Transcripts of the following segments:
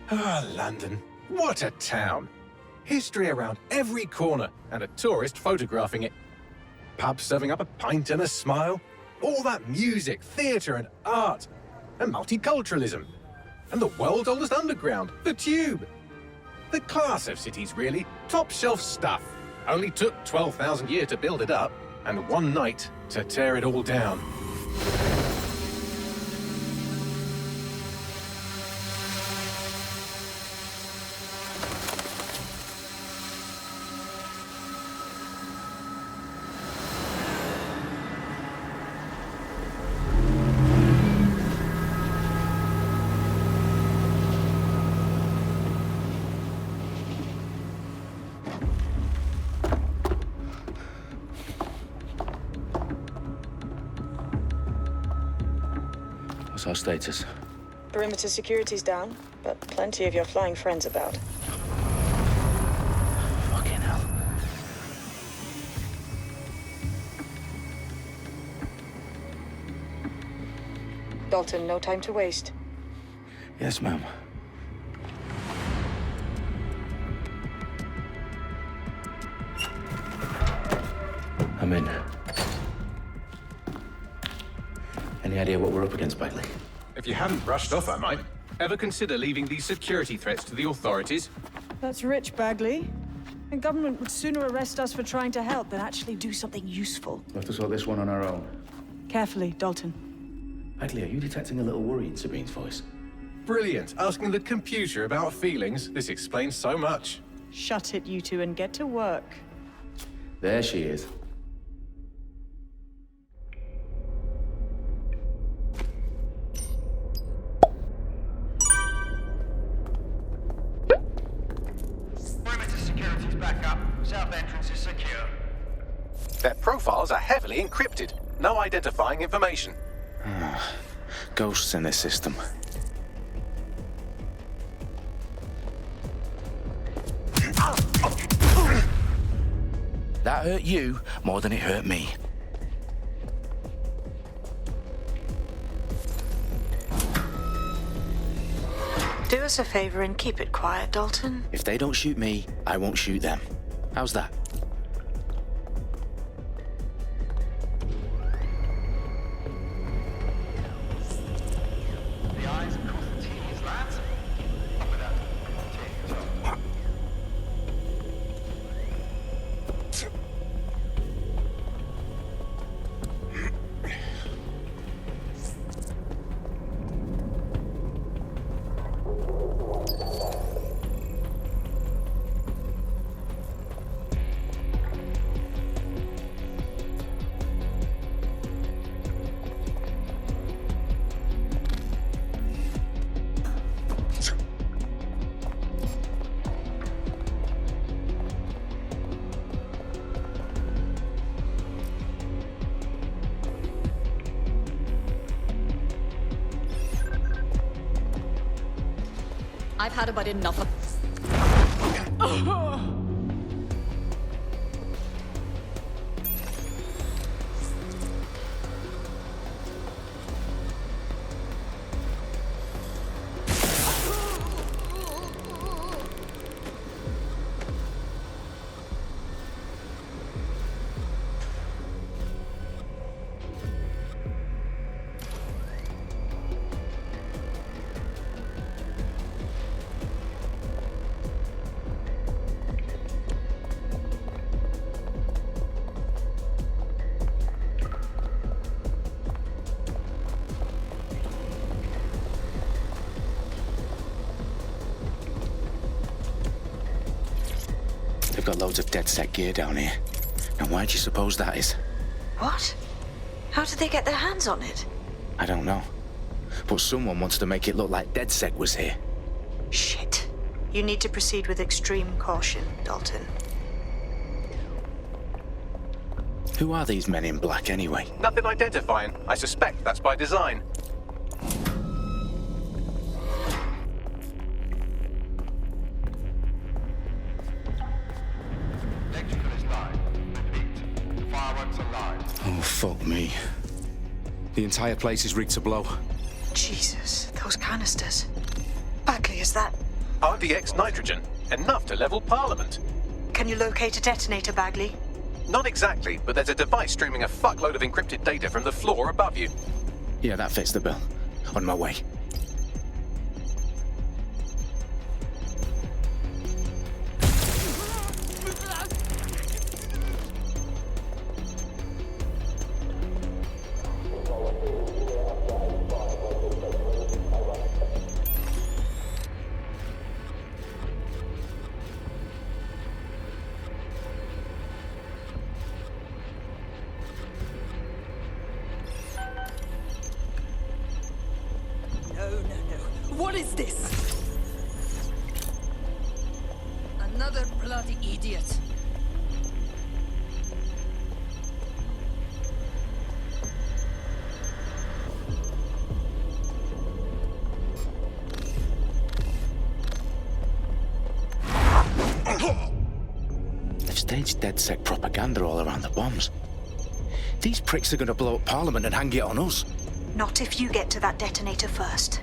Ah, London. What a town. History around every corner and a tourist photographing it. Pubs serving up a pint and a smile. All that music, theatre and art. And multiculturalism. And the world's oldest underground, the Tube. The class of cities, really. Top shelf stuff. Only took 12,000 years to build it up, and one night to tear it all down. What's our status? Perimeter security's down, but plenty of your flying friends about. Fucking hell. Dalton, no time to waste. Yes, ma'am. I'm in. Any idea what we're up against, Bagley? If you hadn't brushed off, I might. Ever consider leaving these security threats to the authorities? That's rich, Bagley. The government would sooner arrest us for trying to help than actually do something useful. We'll have to sort this one on our own. Carefully, Dalton. Bagley, are you detecting a little worry in Sabine's voice? Brilliant. Asking the computer about feelings. This explains so much. Shut it, you two, and get to work. There she is. Perimeter security's back up. South entrance is secure. Their profiles are heavily encrypted. No identifying information. Ghosts in this system. That hurt you more than it hurt me. Do us a favor and keep it quiet, Dalton. If they don't shoot me, I won't shoot them. How's that? The eyes across the T's, lads. Up with that. I've had about enough of... They've got loads of dead set gear down here. Now why do you suppose that is? What? How did they get their hands on it? I don't know. But someone wants to make it look like DedSec was here. Shit. You need to proceed with extreme caution, Dalton. Who are these men in black anyway? Nothing identifying. I suspect that's by design. Electrical is live. Repeat. The fireworks are live. Oh, fuck me. The entire place is rigged to blow. Jesus, those canisters. Bagley, is that... RDX nitrogen, enough to level Parliament. Can you locate a detonator, Bagley? Not exactly, but there's a device streaming a fuckload of encrypted data from the floor above you. Yeah, that fits the bill. On my way. What is this? Another bloody idiot. They've staged DedSec propaganda all around the bombs. These pricks are going to blow up Parliament and hang it on us. Not if you get to that detonator first.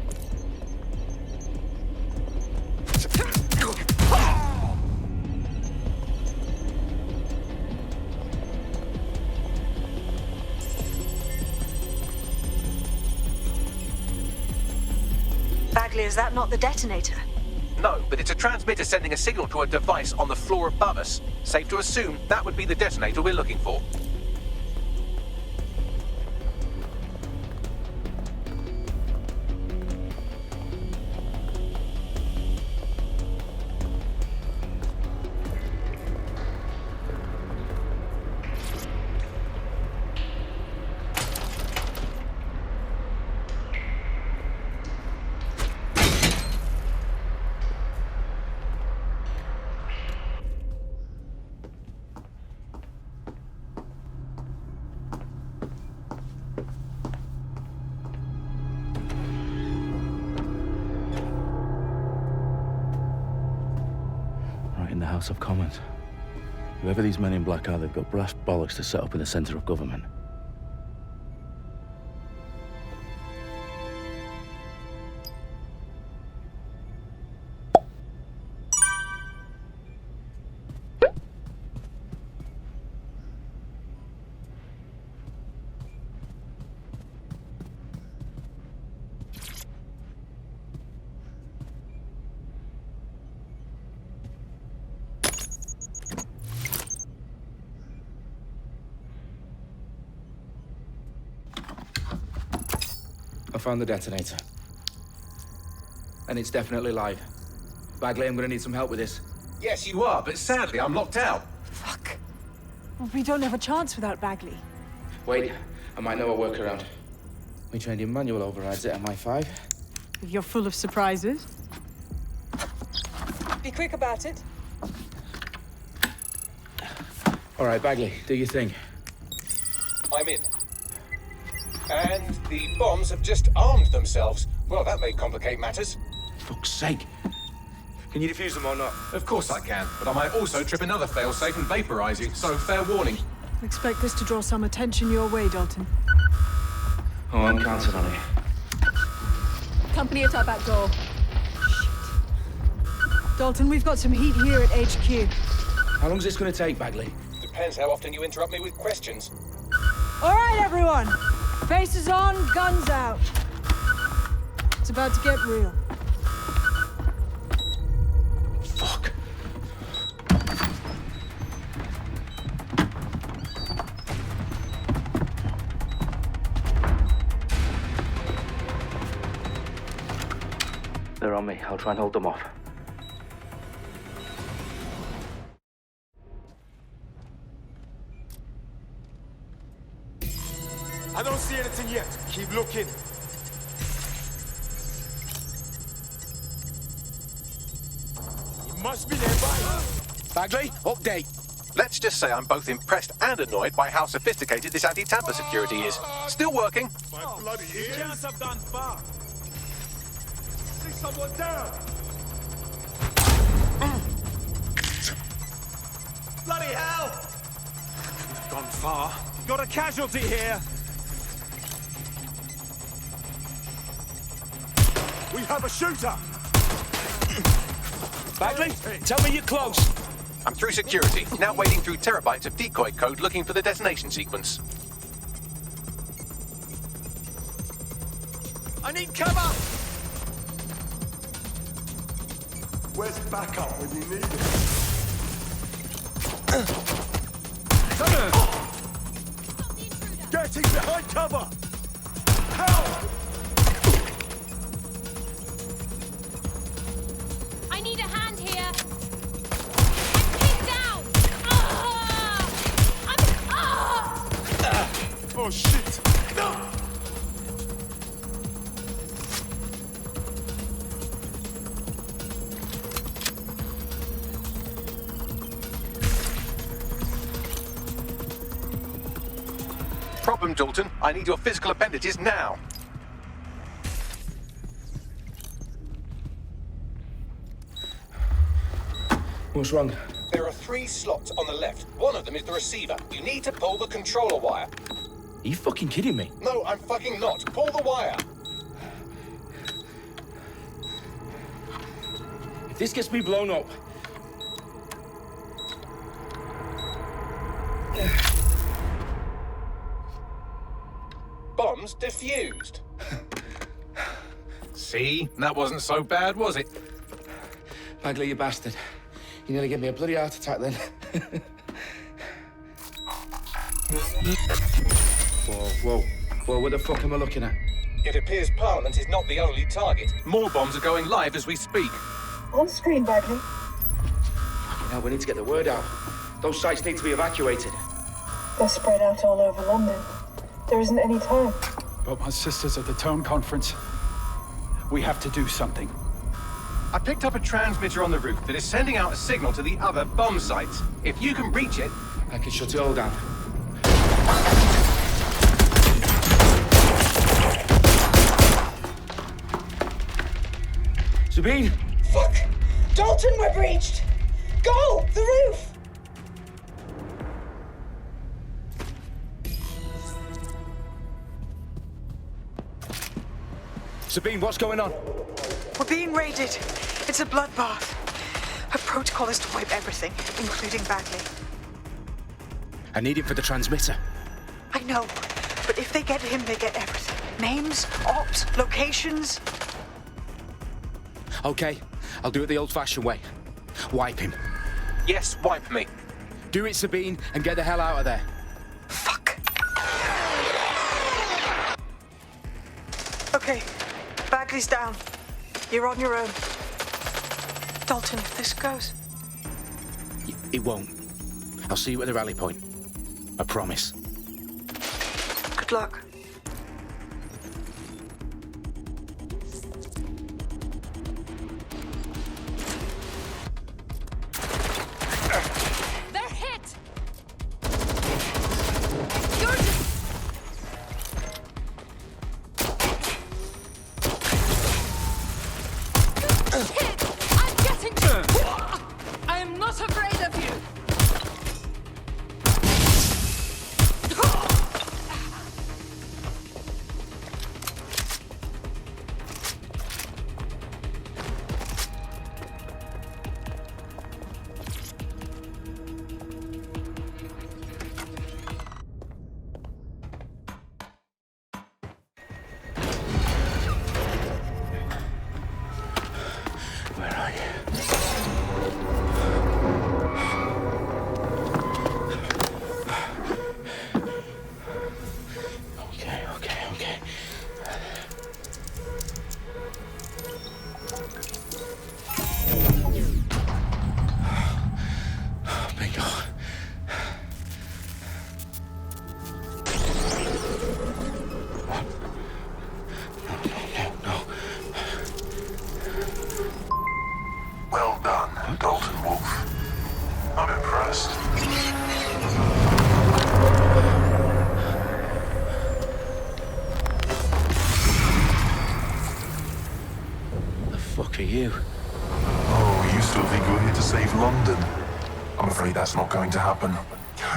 Bagley, is that not the detonator? No, but it's a transmitter sending a signal to a device on the floor above us. Safe to assume that would be the detonator we're looking for. In the House of Commons. Whoever these men in black are, they've got brass bollocks to set up in the centre of government. I found the detonator. And it's definitely live. Bagley, I'm gonna need some help with this. Yes, you are, but sadly I'm locked out. Fuck. We don't have a chance without Bagley. Wait, I might know a workaround. We trained in manual overrides at MI5. You're full of surprises. Be quick about it. All right, Bagley, do your thing. I'm in. And the bombs have just armed themselves. Well, that may complicate matters. Fuck's sake. Can you defuse them or not? Of course I can, but I might also trip another failsafe and vaporize you, so fair warning. Expect this to draw some attention your way, Dalton. Oh, I'm counting on it. Company at our back door. Dalton, we've got some heat here at HQ. How long's this gonna take, Bagley? Depends how often you interrupt me with questions. All right, everyone. Faces on, guns out. It's about to get real. Fuck. They're on me. I'll try and hold them off. I don't see anything yet. Keep looking. He must be nearby. Bagley, update. Let's just say I'm both impressed and annoyed by how sophisticated this anti-tamper security is. Still working. My bloody ears. Can't have gone far. See someone down. Bloody hell! Gone far. Got a casualty here. We have a shooter! Bagley, tell me you're close. I'm through security, now wading through terabytes of decoy code looking for the detonation sequence. I need cover! Where's backup when you need it? Getting behind cover! Help! I need a hand here. I'm pinned down. Oh shit! No! Problem, Dalton. I need your physical appendages now. What's wrong? There are 3 slots on the left. One of them is the receiver. You need to pull the controller wire. Are you fucking kidding me? No, I'm fucking not. Pull the wire. If this gets me blown up... Bombs defused. See? That wasn't so bad, was it? Bagley, you bastard. You nearly gave me a bloody heart attack then. Whoa, what the fuck am I looking at? It appears Parliament is not the only target. More bombs are going live as we speak. On screen, Bagley. Now we need to get the word out. Those sites need to be evacuated. They're spread out all over London. There isn't any time. But my sister's at the town conference. We have to do something. I picked up a transmitter on the roof that is sending out a signal to the other bomb sites. If you can reach it... I can shut it all down. Sabine! Fuck! Dalton, we're breached! Go! The roof! Sabine, what's going on? We're being raided. It's a bloodbath. Her protocol is to wipe everything, including Bagley. I need him for the transmitter. I know, but if they get him, they get everything. Names, ops, locations. Okay, I'll do it the old-fashioned way. Wipe him. Yes, wipe me. Do it, Sabine, and get the hell out of there. Fuck. Okay, Bagley's down. You're on your own. Dalton, if this goes... It won't. I'll see you at the rally point. I promise. Good luck. They're hit. I'm getting you. I am not afraid of you. Where are you? Okay. Bingo. No. Well done, Dalton Wolf. I'm impressed. The fuck are you? Oh, you still think you're here to save London? I'm afraid that's not going to happen.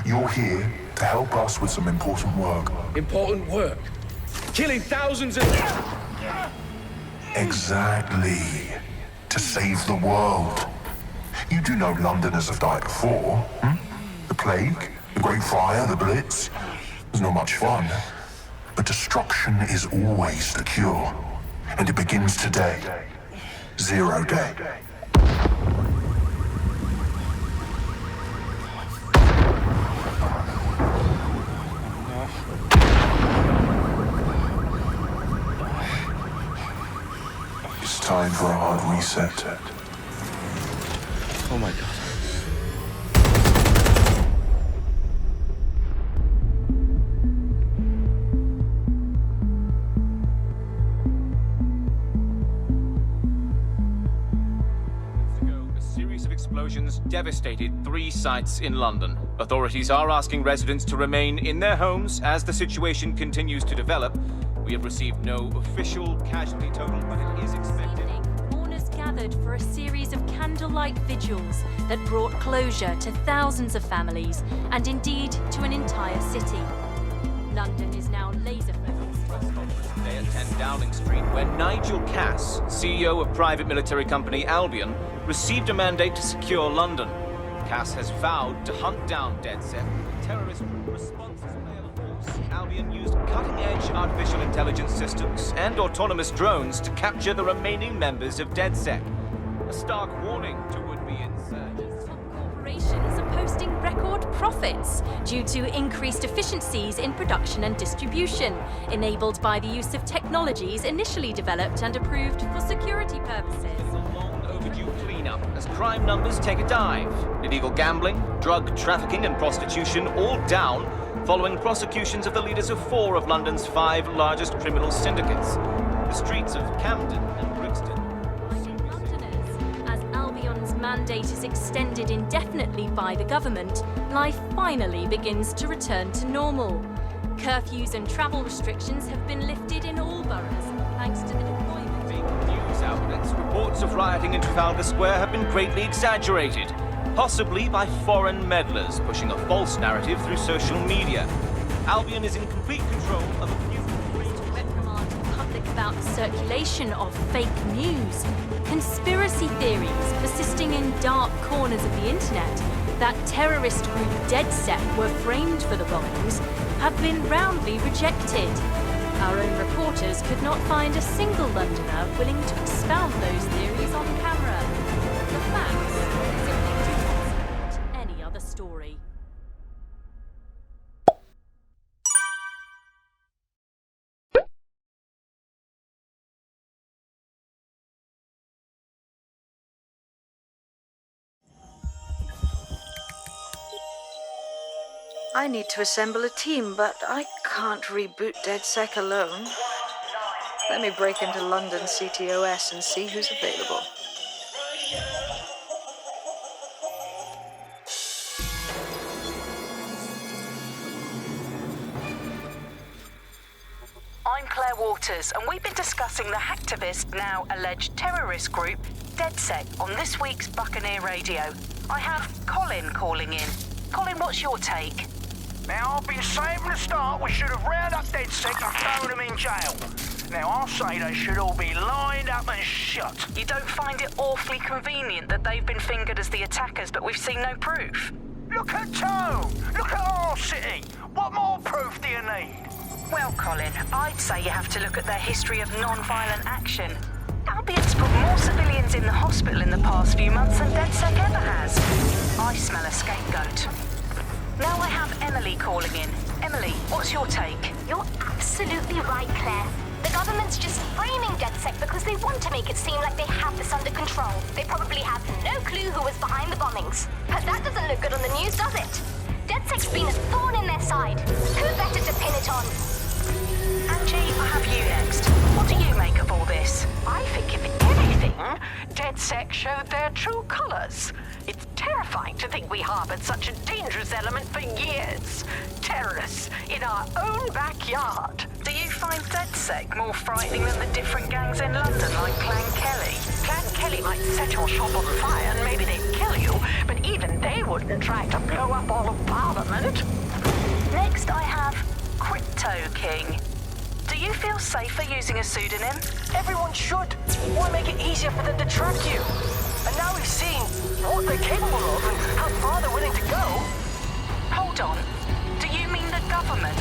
You're here to help us with some important work. Important work. Killing thousands of... Exactly. To save the world. You do know Londoners have died before, hmm? The Plague, the Great Fire, the Blitz. It's not much fun. But destruction is always the cure. And it begins today. 0 day. It's time for a hard reset. Oh my God. Explosions devastated 3 sites in London. Authorities are asking residents to remain in their homes as the situation continues to develop. We have received no official casualty total, but it is expected. Mourners gathered for a series of candlelight vigils that brought closure to thousands of families and indeed to an entire city. London is now laser-focused. Today at 10 Downing Street, where Nigel Cass, CEO of private military company Albion, received a mandate to secure London. Cass has vowed to hunt down DedSec. Terrorist response is available. Albion used cutting-edge artificial intelligence systems and autonomous drones to capture the remaining members of DedSec. A stark warning to would-be insurgents. Corporations are posting record profits due to increased efficiencies in production and distribution, enabled by the use of technologies initially developed and approved for security purposes. Cleanup as crime numbers take a dive. Illegal gambling, drug trafficking and prostitution all down following prosecutions of the leaders of 4 of London's 5 largest criminal syndicates. The streets of Camden and Brixton. Londoners, as Albion's mandate is extended indefinitely by the government, life finally begins to return to normal. Curfews and travel restrictions have been lifted in all boroughs thanks to the deployment. News outlets, reports of rioting in Trafalgar Square have been greatly exaggerated, possibly by foreign meddlers pushing a false narrative through social media. Albion is in complete control of a new reprimand the public about the circulation of fake news, conspiracy theories persisting in dark corners of the internet that terrorist group DedSec were framed for the bombings have been roundly rejected. Our own reporters could not find a single Londoner willing to expound those theories on camera. The facts simply do not support any other story. I need to assemble a team, but I can't reboot DedSec alone. Let me break into London CTOS and see who's available. I'm Claire Waters, and we've been discussing the hacktivist, now alleged terrorist group, DedSec, on this week's Buccaneer Radio. I have Colin calling in. Colin, what's your take? Now, I've been saying from the start we should have rounded up DedSec and thrown them in jail. Now, I'll say they should all be lined up and shot. You don't find it awfully convenient that they've been fingered as the attackers, but we've seen no proof? Look at Tone! Look at our city! What more proof do you need? Well, Colin, I'd say you have to look at their history of non-violent action. Albion's put more civilians in the hospital in the past few months than DedSec ever has. I smell a scapegoat. Now I have Emily calling in. Emily, what's your take? You're absolutely right, Claire. The government's just framing DedSec because they want to make it seem like they have this under control. They probably have no clue who was behind the bombings. But that doesn't look good on the news, does it? DedSec's been a thorn in their side. Who better to pin it on? Angie, I have you next. What do you make of all this? I think if anything, DedSec showed their true colors. It's terrifying to think we harbored such a dangerous element for years. Terrorists in our own backyard. Do you find DedSec more frightening than the different gangs in London like Clan Kelly? Clan Kelly might set your shop on fire and maybe they'd kill you, but even they wouldn't try to blow up all of Parliament. Next I have Crypto King. Do Do you feel safer using a pseudonym? Everyone should. Why make it easier for them to track you? And now we've seen what they're capable of and how far they're willing to go. Hold on. Do you mean the government?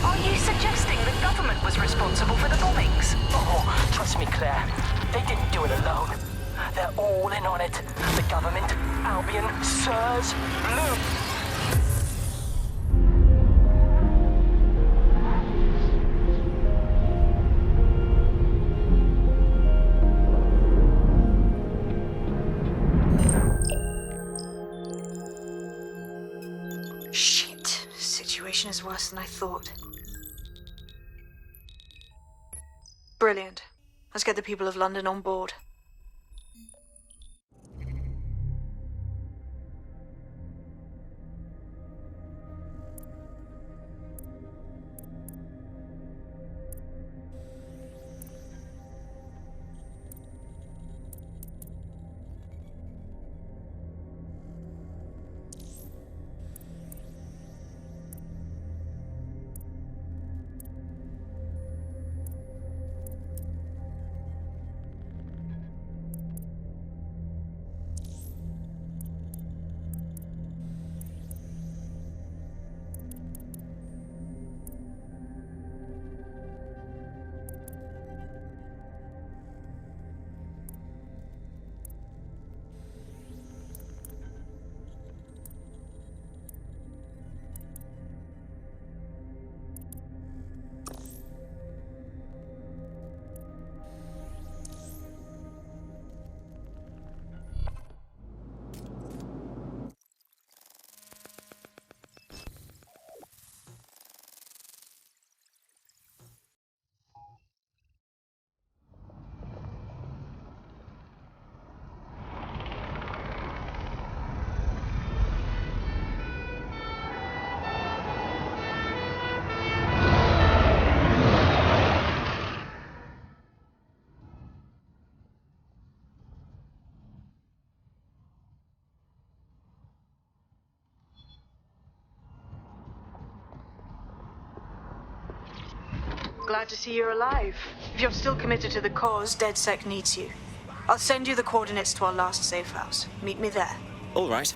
Are you suggesting the government was responsible for the bombings? Oh, trust me, Claire. They didn't do it alone. They're all in on it. The government, Albion, Sirs, Blue. Shit. Situation is worse than I thought. Brilliant. Let's get the people of London on board. Glad to see you're alive. If you're still committed to the cause, DedSec needs you. I'll send you the coordinates to our last safe house. Meet me there. All right.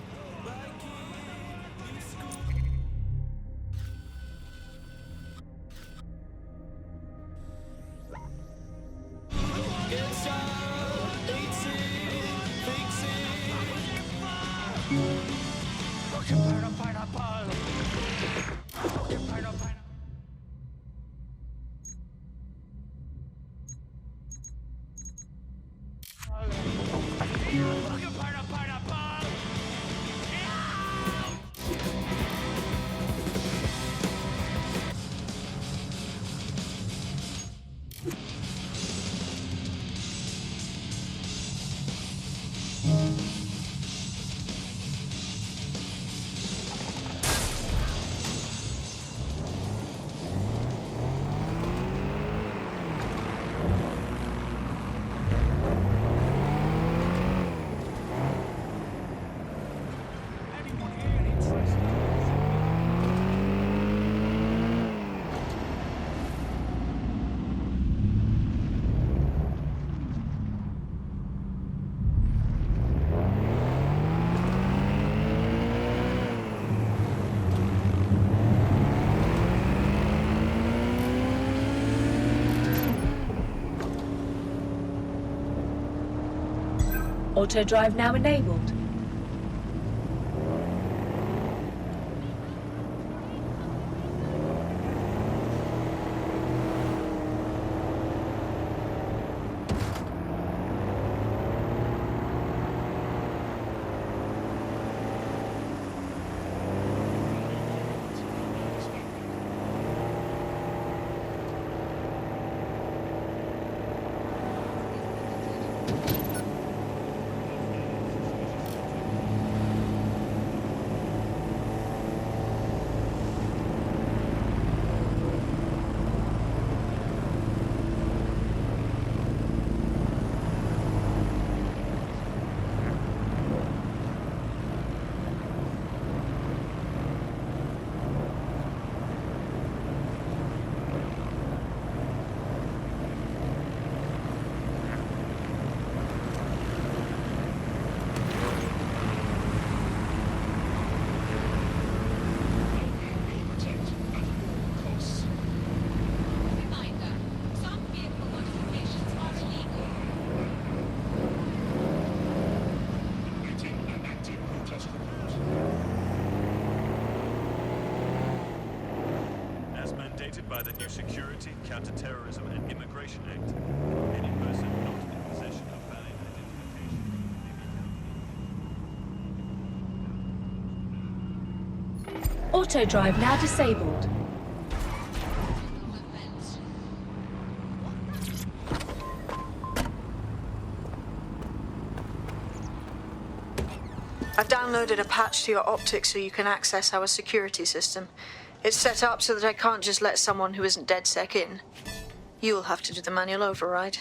Auto drive now enabled. by the new Security, Counter-Terrorism and Immigration Act. Any person not in possession of valid identification. Auto drive now disabled. I've downloaded a patch to your optics so you can access our security system. It's set up so that I can't just let someone who isn't DedSec in. You'll have to do the manual override.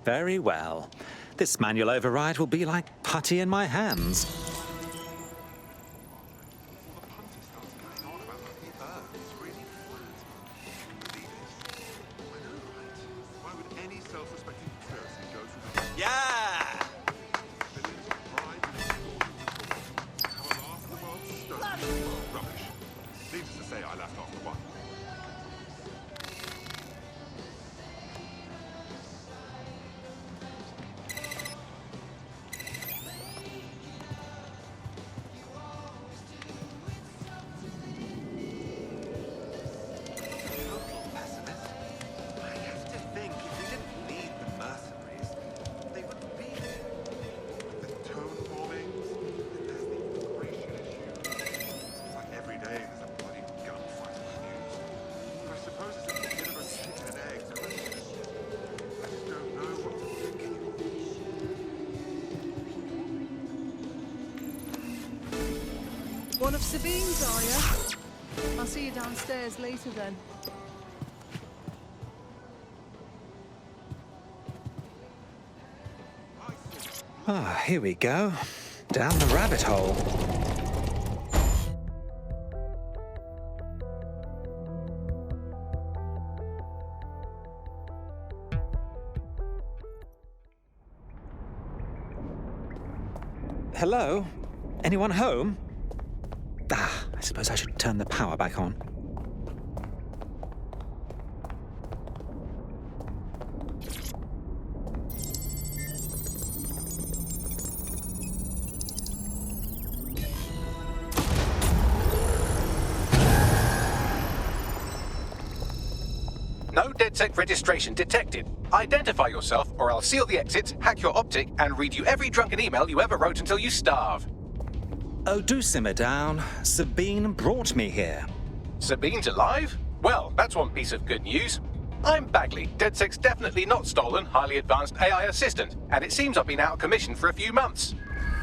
Very well. This manual override will be like putty in my hands. One of Sabine's, are you? I'll see you downstairs later then. Ah, here we go. Down the rabbit hole. Hello? Anyone home? Ah, I suppose I should turn the power back on. No DedSec registration detected. Identify yourself, or I'll seal the exits, hack your optic, and read you every drunken email you ever wrote until you starve. Oh, do simmer down. Sabine brought me here. Sabine's alive? Well, that's one piece of good news. I'm Bagley, DedSec's definitely not stolen, highly advanced AI assistant, and it seems I've been out of commission for a few months.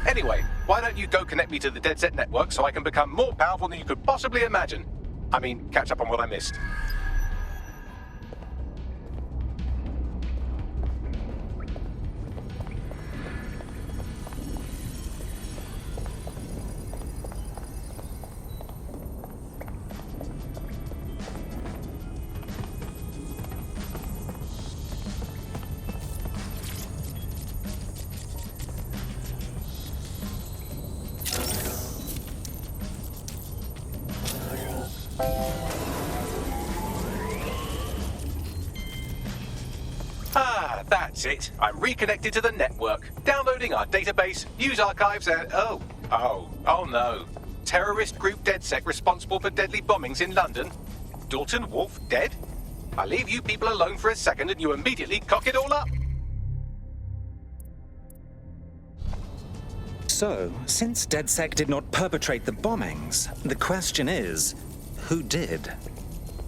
Anyway, why don't you go connect me to the DedSec network so I can become more powerful than you could possibly imagine? I mean, catch up on what I missed. Ah, that's it. I'm reconnected to the network, downloading our database, news archives, and oh no. Terrorist group DedSec responsible for deadly bombings in London. Dalton Wolfe dead? I leave you people alone for a second and you immediately cock it all up. So, since DedSec did not perpetrate the bombings, the question is, who did?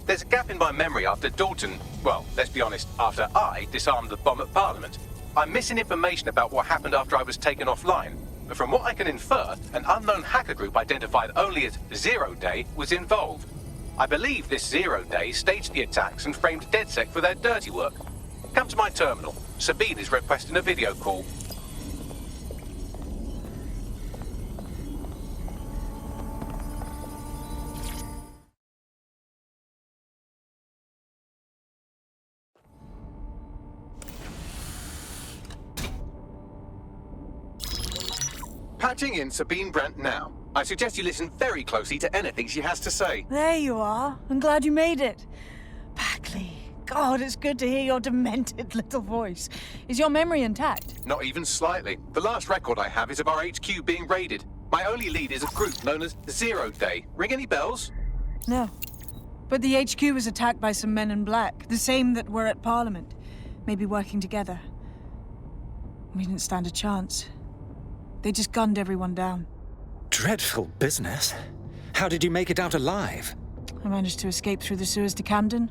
There's a gap in my memory after Dalton, well, let's be honest, after I disarmed the bomb at Parliament. I'm missing information about what happened after I was taken offline. But from what I can infer, an unknown hacker group identified only as Zero Day was involved. I believe this Zero Day staged the attacks and framed DedSec for their dirty work. Come to my terminal. Sabine is requesting a video call. Patching in Sabine Brandt now. I suggest you listen very closely to anything she has to say. There you are. I'm glad you made it. Bagley, God, it's good to hear your demented little voice. Is your memory intact? Not even slightly. The last record I have is of our HQ being raided. My only lead is a group known as Zero Day. Ring any bells? No. But the HQ was attacked by some men in black, the same that were at Parliament. Maybe working together. We didn't stand a chance. They just gunned everyone down. Dreadful business. How did you make it out alive? I managed to escape through the sewers to Camden.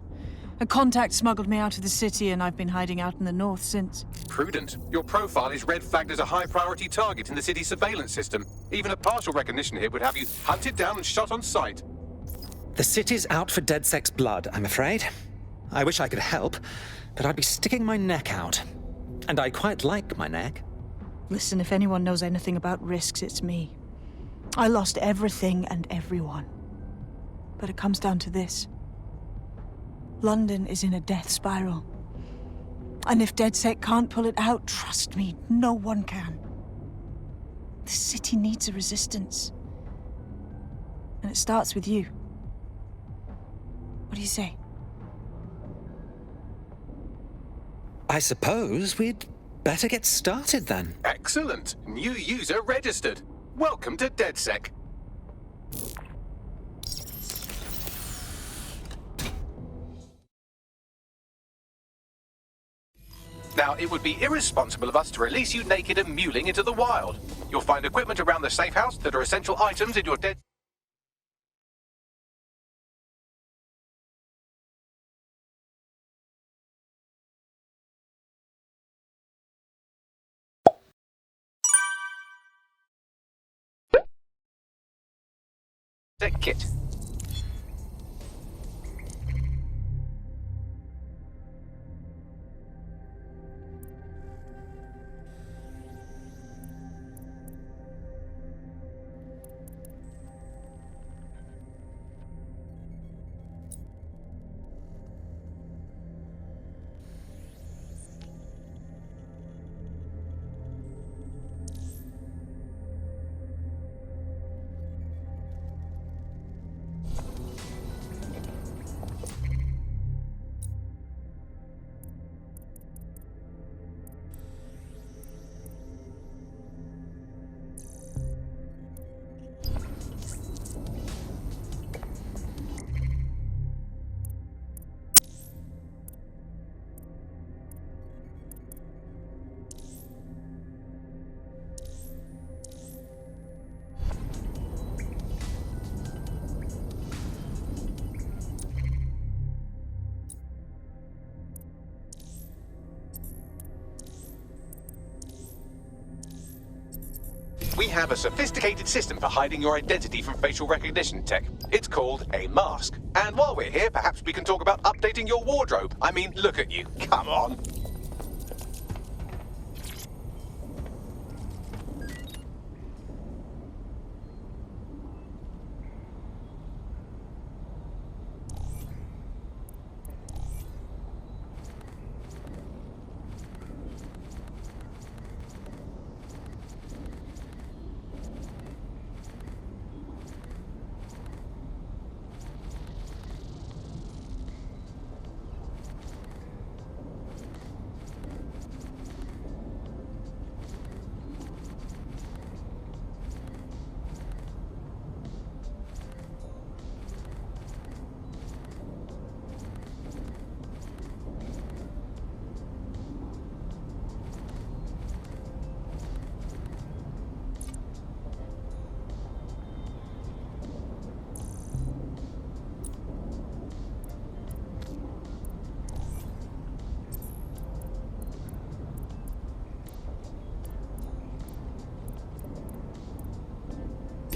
A contact smuggled me out of the city, and I've been hiding out in the north since. Prudent. Your profile is red flagged as a high-priority target in the city's surveillance system. Even a partial recognition hit would have you hunted down and shot on sight. The city's out for DedSec's blood, I'm afraid. I wish I could help, but I'd be sticking my neck out. And I quite like my neck. Listen, if anyone knows anything about risks, it's me. I lost everything and everyone. But it comes down to this. London is in a death spiral. And if DedSec can't pull it out, trust me, no one can. The city needs a resistance. And it starts with you. What do you say? I suppose we'd better get started then. Excellent. New user registered. Welcome to DedSec. Now, it would be irresponsible of us to release you naked and mewling into the wild. You'll find equipment around the safe house that are essential items in your dead... kit. We have a sophisticated system for hiding your identity from facial recognition tech. It's called a mask. And while we're here, perhaps we can talk about updating your wardrobe. I mean, look at you. Come on.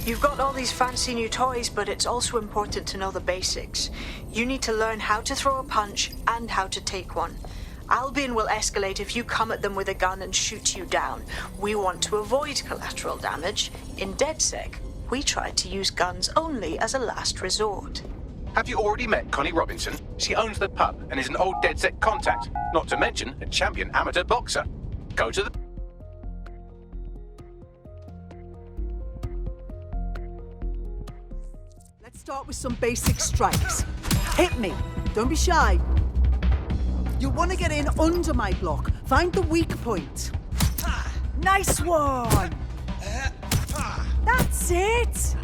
You've got all these fancy new toys, but it's also important to know the basics. You need to learn how to throw a punch and how to take one. Albion will escalate if you come at them with a gun and shoot you down. We want to avoid collateral damage. In DedSec, we try to use guns only as a last resort. Have you already met Connie Robinson? She owns the pub and is an old DedSec contact, not to mention a champion amateur boxer. Go to the... Let's start with some basic strikes. Hit me. Don't be shy. You'll want to get in under my block. Find the weak point. Nice one! That's it!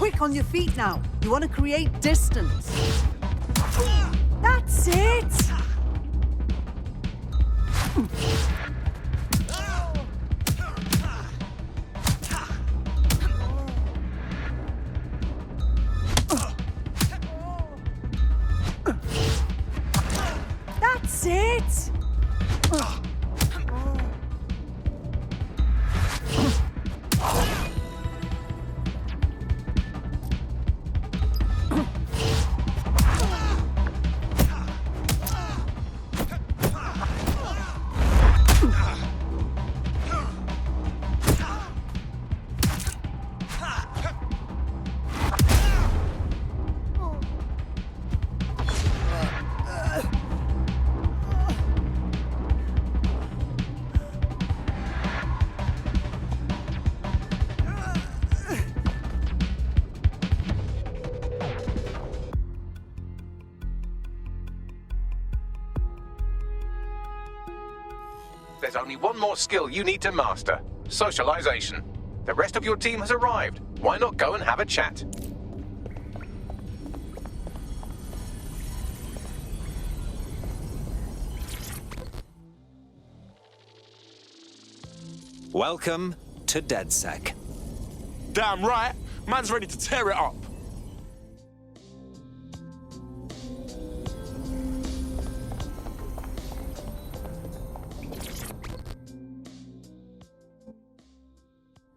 quick on your feet now. You want to create distance. That's it! That's it! There's only one more skill you need to master: socialization. The rest of your team has arrived. Why not go and have a chat? Welcome to DedSec. Damn right. Man's ready to tear it up.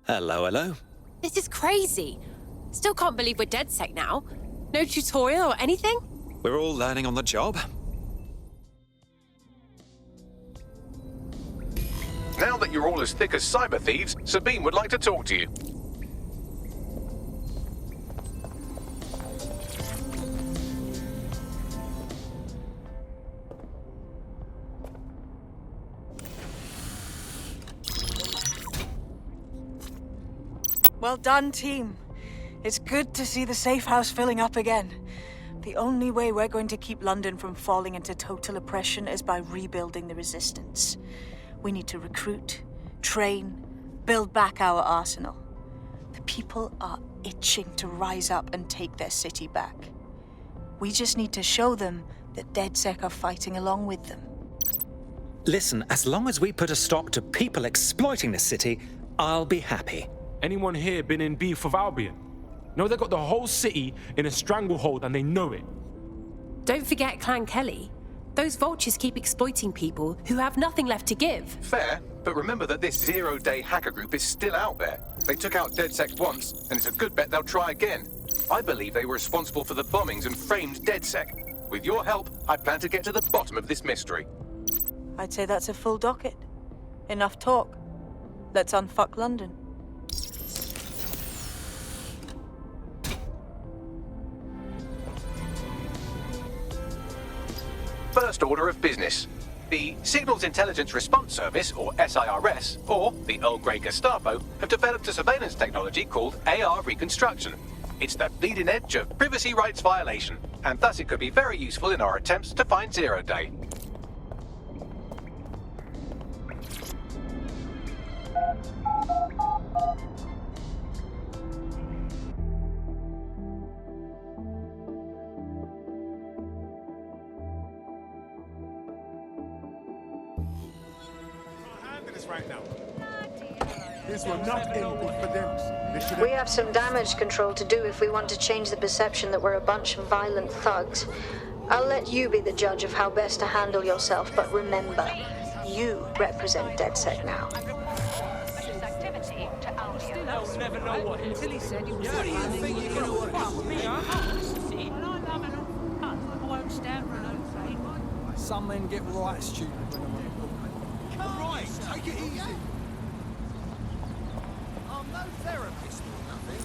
Hello, hello. This is crazy. Still can't believe we're DedSec now. No tutorial or anything? We're all learning on the job. Now that you're all as thick as cyber thieves, Sabine would like to talk to you. Well done, team. It's good to see the safe house filling up again. The only way we're going to keep London from falling into total oppression is by rebuilding the resistance. We need to recruit, train, build back our arsenal. The people are itching to rise up and take their city back. We just need to show them that DedSec are fighting along with them. Listen, as long as we put a stop to people exploiting the city, I'll be happy. Anyone here been in beef with Albion? No, they got the whole city in a stranglehold and they know it. Don't forget Clan Kelly. Those vultures keep exploiting people who have nothing left to give. Fair, but remember that this zero-day hacker group is still out there. They took out DedSec once, and it's a good bet they'll try again. I believe they were responsible for the bombings and framed DedSec. With your help, I plan to get to the bottom of this mystery. I'd say that's a full docket. Enough talk. Let's unfuck London. First order of business. The Signals Intelligence Response Service, or SIRS, or the Earl Grey Gestapo, have developed a surveillance technology called AR Reconstruction. It's the bleeding edge of privacy rights violation, and thus it could be very useful in our attempts to find Zero Day. We have some damage control to do if we want to change the perception that we're a bunch of violent thugs. I'll let you be the judge of how best to handle yourself, but remember, you represent DedSec now. I'll never know what until he said he was fuck me, huh? I won't stand for no fate. Some men get right stupid when they're right, take it easy. I'm no therapist or nothing.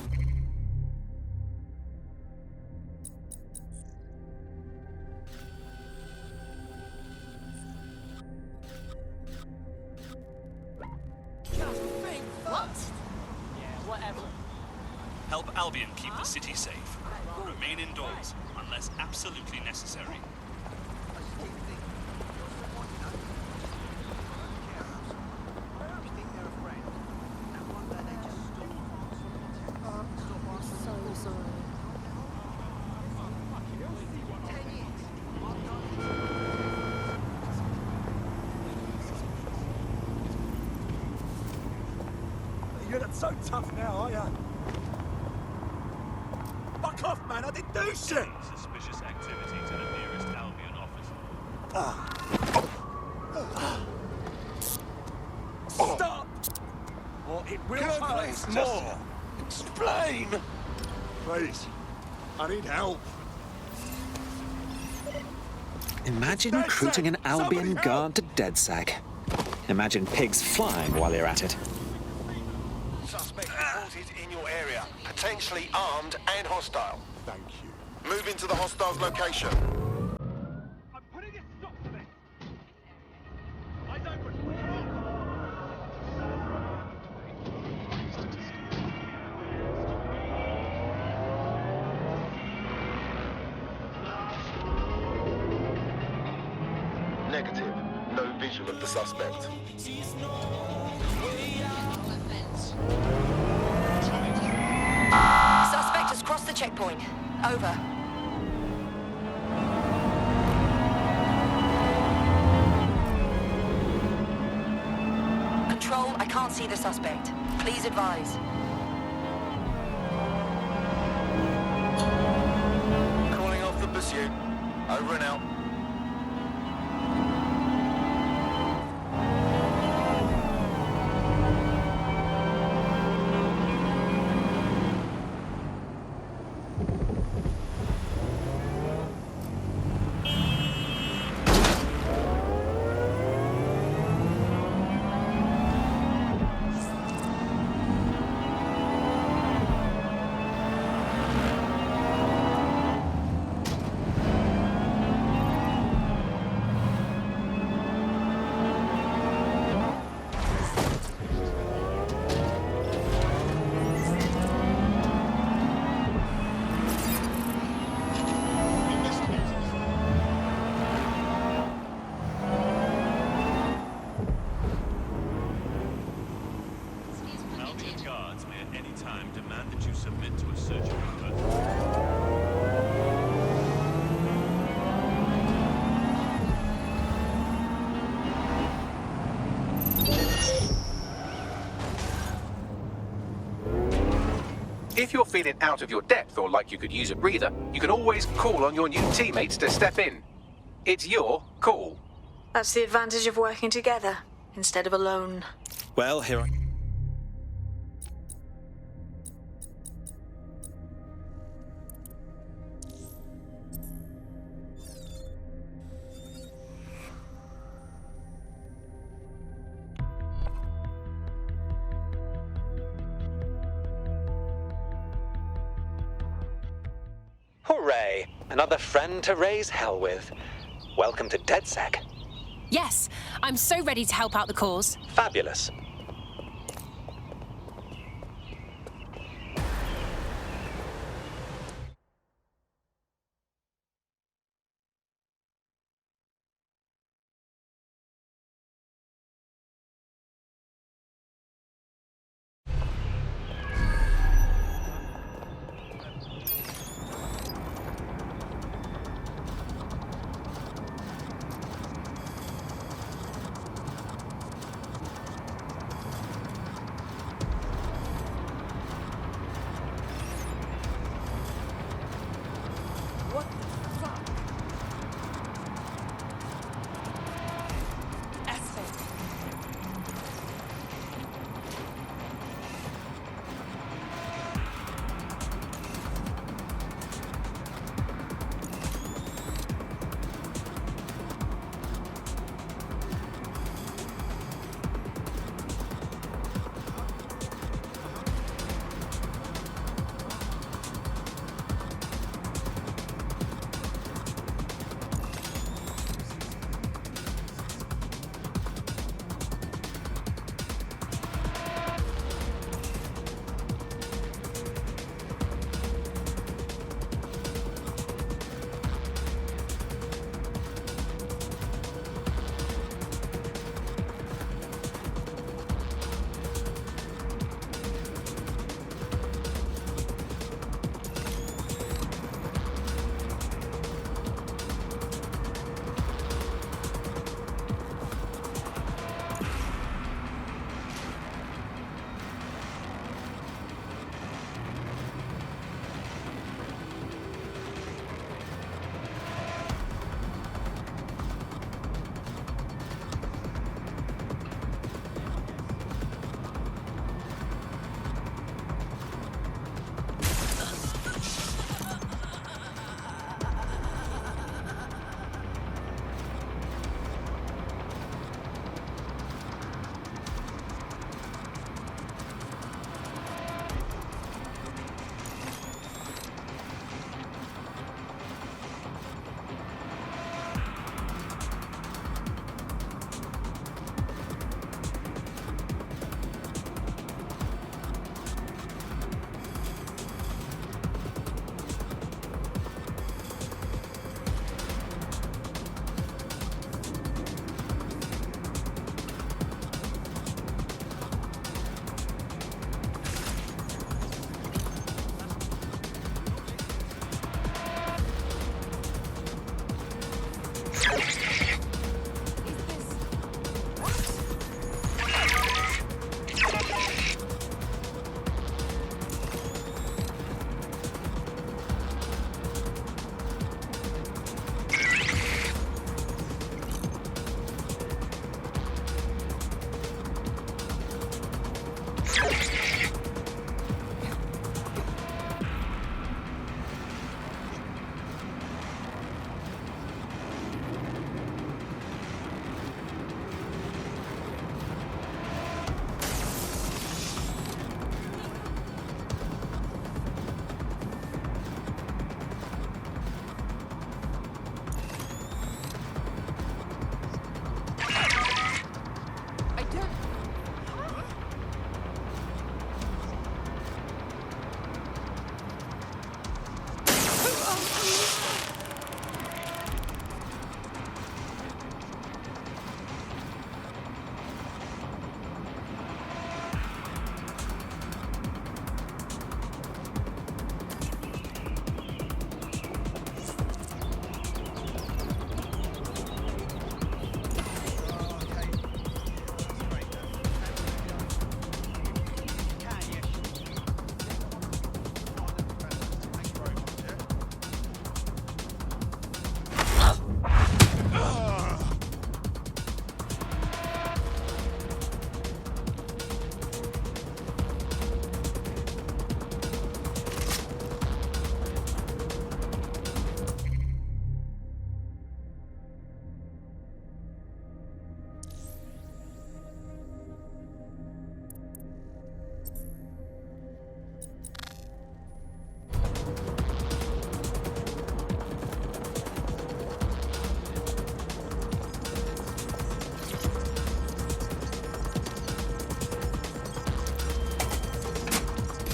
What? Yeah, whatever. Help Albion keep the city safe. Remain indoors unless absolutely necessary. So sorry. feeling so tough now, are ya? Fuck off, man! I didn't do shit! Suspicious activity to the nearest Albion officer. Stop! Or it will hurt more! Explain! Please. I need help. Imagine recruiting an Albion guard to DedSec. Imagine pigs flying while you're at it. Suspect reported in your area. Potentially armed and hostile. Thank you. Move into the hostile's location. I'm putting a stop to this! Eyes open! Negative. No visual of the suspect. Suspect has crossed the checkpoint. Over. Control, I can't see the suspect. Please advise. Calling off the pursuit. Over and out. Albion guards may at any time demand that you submit to a search order. If you're feeling out of your depth or like you could use a breather, you can always call on your new teammates to step in. It's your call. That's the advantage of working together instead of alone. Well, here I... Hooray! Another friend to raise hell with. Welcome to DedSec. Yes, I'm so ready to help out the cause. Fabulous.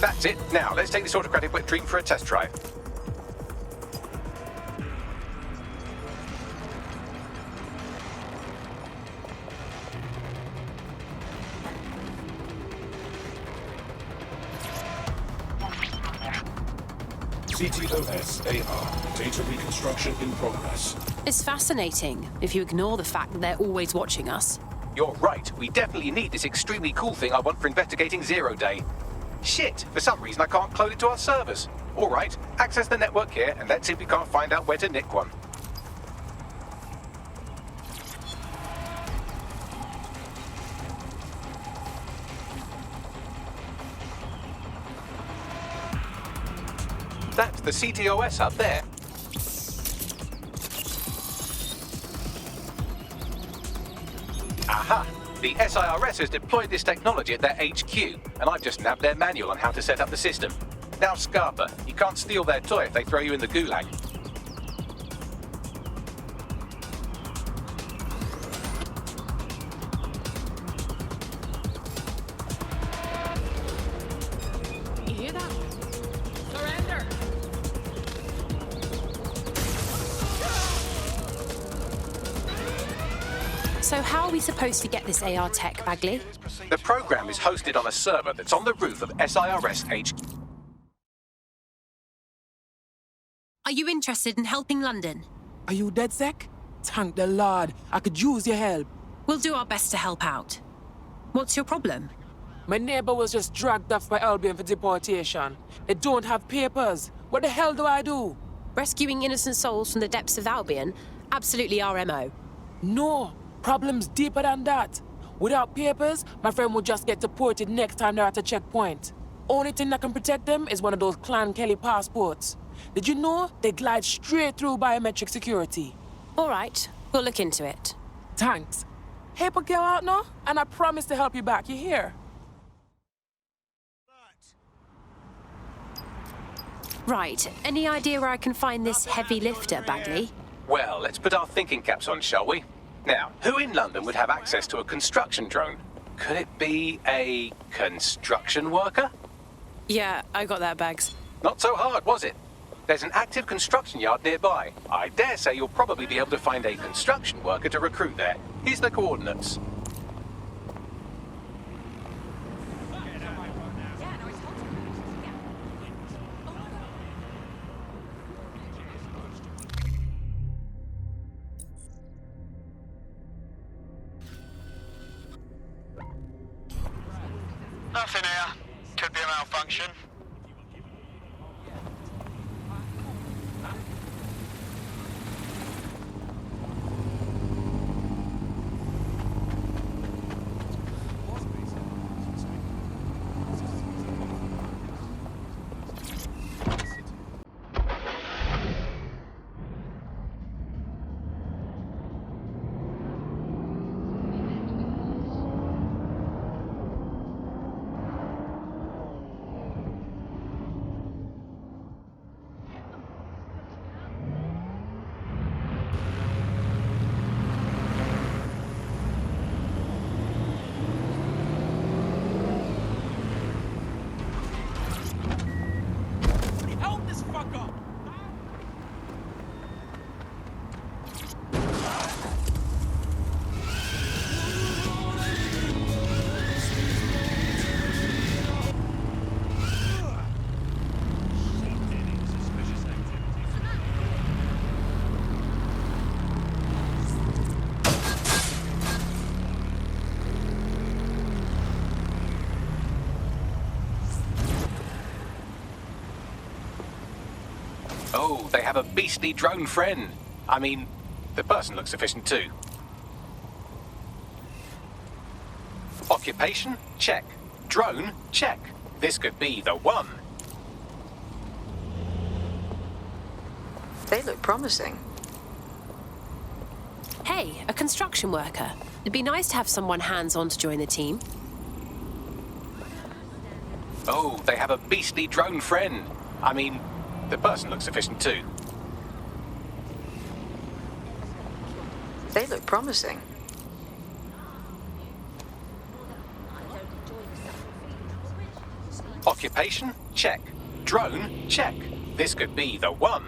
That's it. Now, let's take this autocratic wet dream for a test drive. CTOS AR. Data reconstruction in progress. It's fascinating, if you ignore the fact that they're always watching us. You're right. We definitely need this extremely cool thing I want for investigating Zero Day. Shit! For some reason I can't clone it to our servers. All right, access the network here, and let's see if we can't find out where to nick one. That's the CTOS up there. Aha! The SIRS has deployed this technology at their HQ, and I've just nabbed their manual on how to set up the system. Now, Scarpa, you can't steal their toy if they throw you in the gulag. You hear that? Surrender! So how are we supposed to get this AR tech, Bagley? The program is hosted on a server that's on the roof of SIRS HQ. Are you interested in helping London? Are you DedSec? Thank the Lord. I could use your help. We'll do our best to help out. What's your problem? My neighbor was just dragged off by Albion for deportation. They don't have papers. What the hell do I do? Rescuing innocent souls from the depths of Albion? Absolutely our MO. No. Problem's deeper than that. Without papers, my friend would just get deported next time they're at a checkpoint. Only thing that can protect them is one of those Clan Kelly passports. Did you know they glide straight through biometric security? All right, we'll look into it. Thanks. Help a girl out now, and I promise to help you back. You hear? Right, any idea where I can find this heavy lifter, Bagley? Well, let's put our thinking caps on, shall we? Now, who in London would have access to a construction drone? Could it be a construction worker? Yeah, I got that, Bags. Not so hard, was it? There's an active construction yard nearby. I dare say you'll probably be able to find a construction worker to recruit there. Here's the coordinates. Nothing here. Could be a malfunction. Oh, they have a beastly drone friend. I mean, the person looks efficient too. Occupation? Check. Drone? Check. This could be the one. They look promising. Hey, a construction worker. It'd be nice to have someone hands-on to join the team. Oh, they have a beastly drone friend. I mean, the person looks efficient too. They look promising. Occupation? Check. Drone? Check. This could be the one.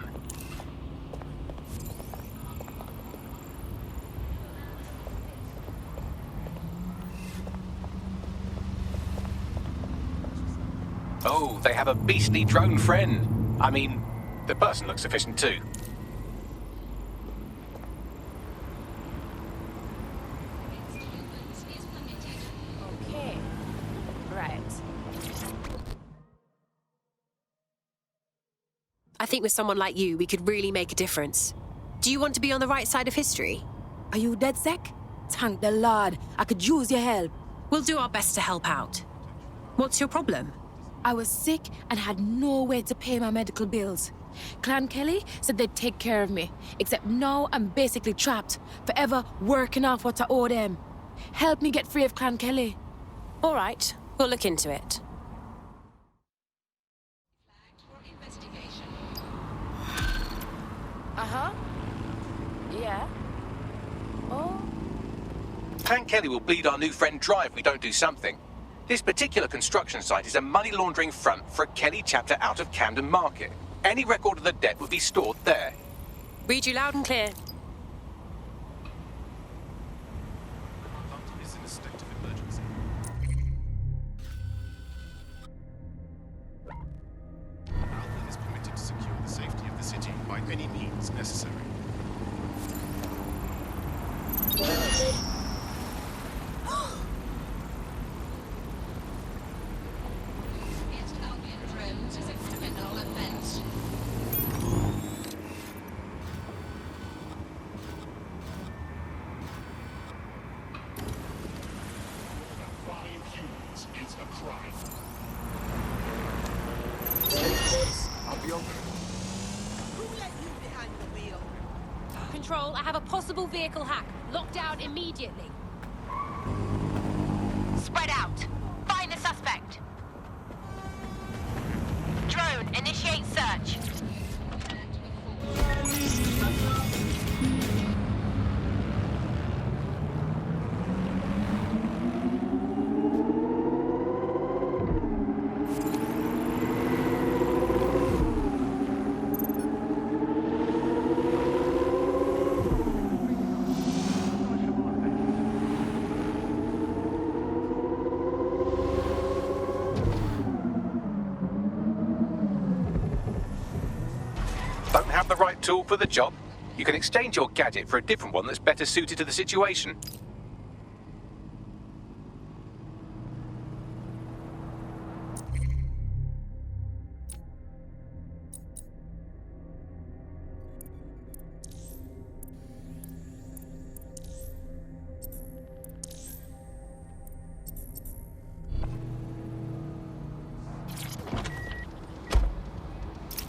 Oh, they have a beastly drone friend. I mean, the person looks efficient too. Okay. Right. I think with someone like you, we could really make a difference. Do you want to be on the right side of history? Are you dead sick? Thank the Lord. I could use your help. We'll do our best to help out. What's your problem? I was sick and had no way to pay my medical bills. Clan Kelly said they'd take care of me, except now I'm basically trapped, forever working off what I owe them. Help me get free of Clan Kelly. All right, we'll look into it. Uh-huh. Yeah. Oh. Clan Kelly will bleed our new friend dry if we don't do something. This particular construction site is a money laundering front for a Kelly chapter out of Camden Market. Any record of the debt would be stored there. Read you loud and clear. London is in a state of emergency. Alpha is permitted to secure the safety of the city by any means necessary. Control, I have a possible vehicle hack. Lock down immediately. Spread out. Find the suspect. Drone, initiate search. Don't have the right tool for the job? You can exchange your gadget for a different one that's better suited to the situation.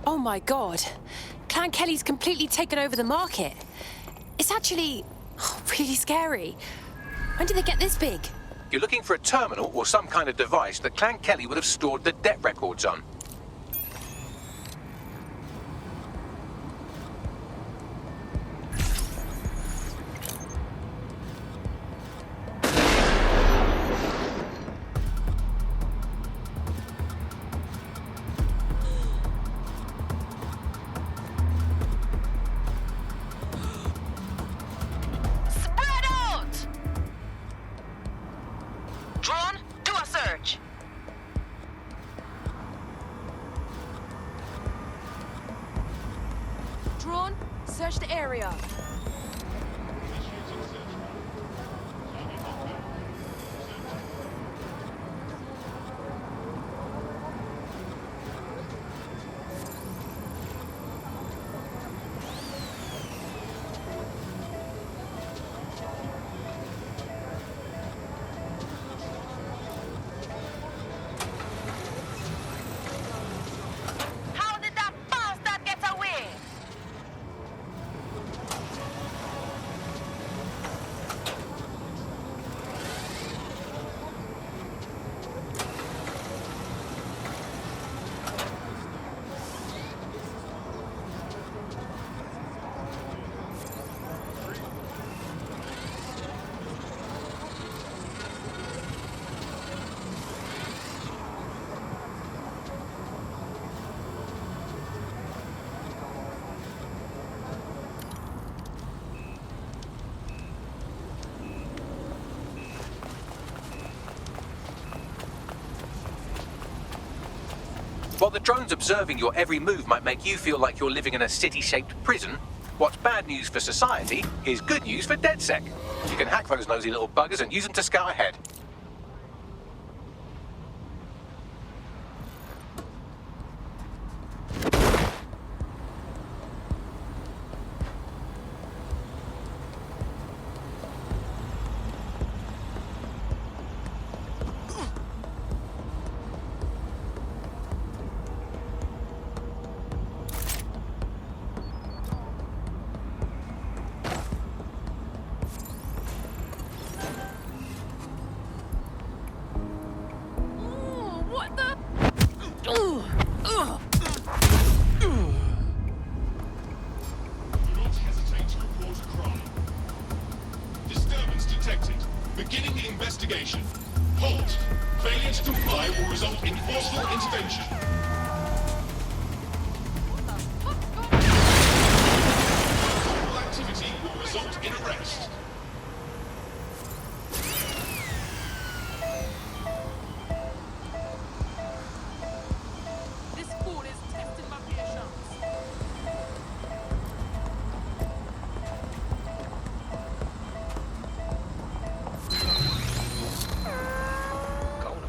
Oh my god. Clan Kelly's completely taken over the market. It's actually really scary. When did they get this big? You're looking for a terminal or some kind of device that Clan Kelly would have stored the debt records on. Drone, search the area. While the drones observing your every move might make you feel like you're living in a city-shaped prison, what's bad news for society is good news for DedSec. You can hack those nosy little buggers and use them to scout ahead. Beginning investigation. Halt. Failure to comply will result in forceful intervention. All activity will result in arrest. This fool is testing my patience.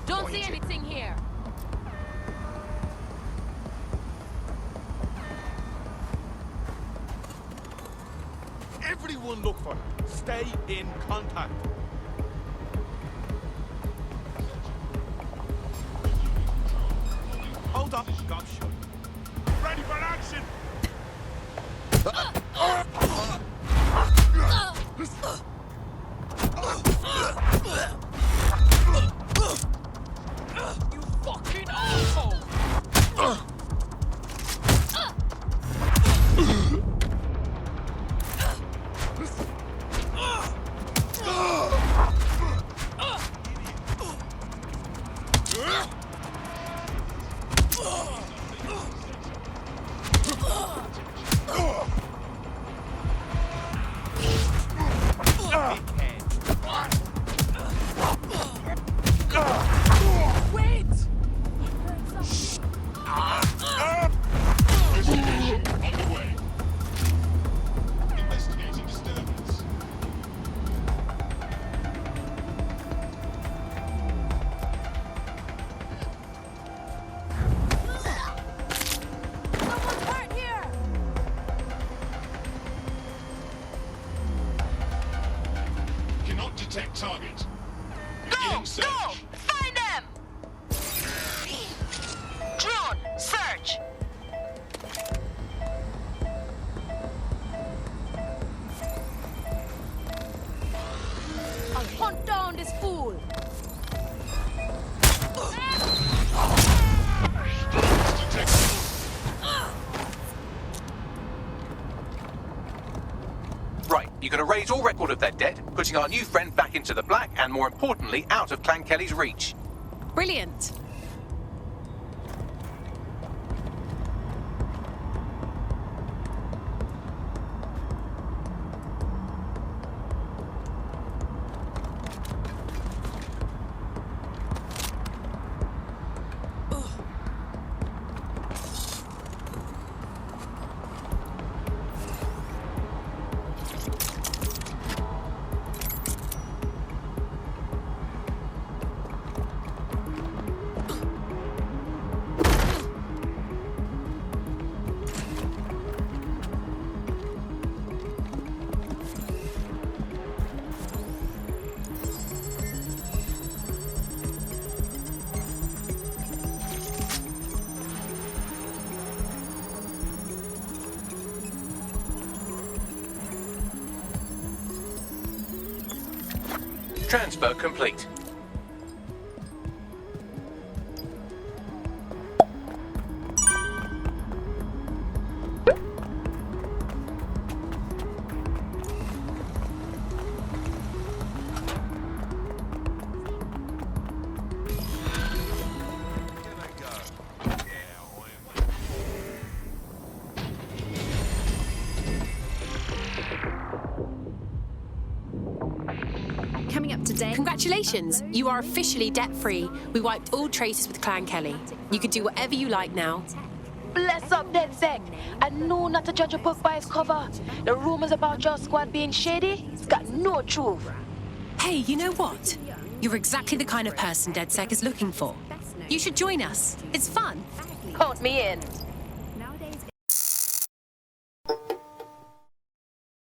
Don't see anything here. Everyone look for her. Stay in contact. Hold up, gun shot. Ready for action! You fucking asshole! Wait! Investigation underway. Investigating disturbance. Someone's hurt here. Cannot detect target. Beginning search. Go! Find them! Drone, search! I'll hunt down this fool. Right, you can erase all record of their debt, putting our new friend back into the black and, more importantly, out of Clan Kelly's reach. Brilliant. Transfer complete. Coming up today. Congratulations, you are officially debt-free. We wiped all traces with Clan Kelly. You can do whatever you like now. Bless up, DedSec. I know not to judge a book by its cover. The rumors about your squad being shady, it's got no truth. Hey, you know what? You're exactly the kind of person DedSec is looking for. You should join us. It's fun. Count me in.